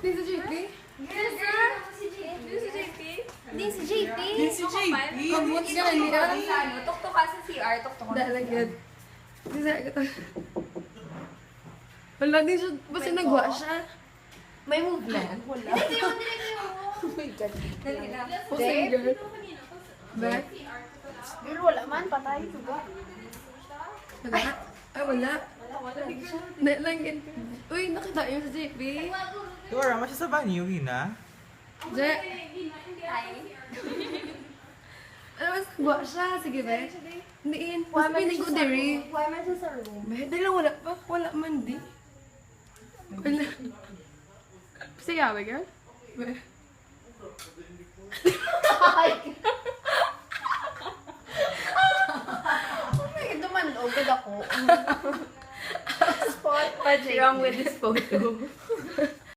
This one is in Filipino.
Di si JP? Yes, sir. Si JP. Di si JP? Di si JP. Di si JP. Kamot ka na niya. Sa ano, tuktok ka sa CR, tuktok ka. Dalagyan. Di sa ito. Wala, di siya. Basta nagwa siya. May movement. Wala. Hindi yun, hindi yun. Oh my God. Dali na. Pusing girl. Back. Girl, wala man. Patay. Tuga. Wala. Ay, wala. Hindi lang yun. Uy, nakita yun sa JP. Dora, masya sa banyo, Hina? Je. Hi. Ano mas nagwa siya? Sige ba? Hindi yun. Mas pinig ko diri. Why man siya sa room? Bahit dahil lang wala pa. Wala man di. Wala. Sige, awe, girl. Ay, dumandog ka ako. Spot pa, JP. What's wrong with this photo?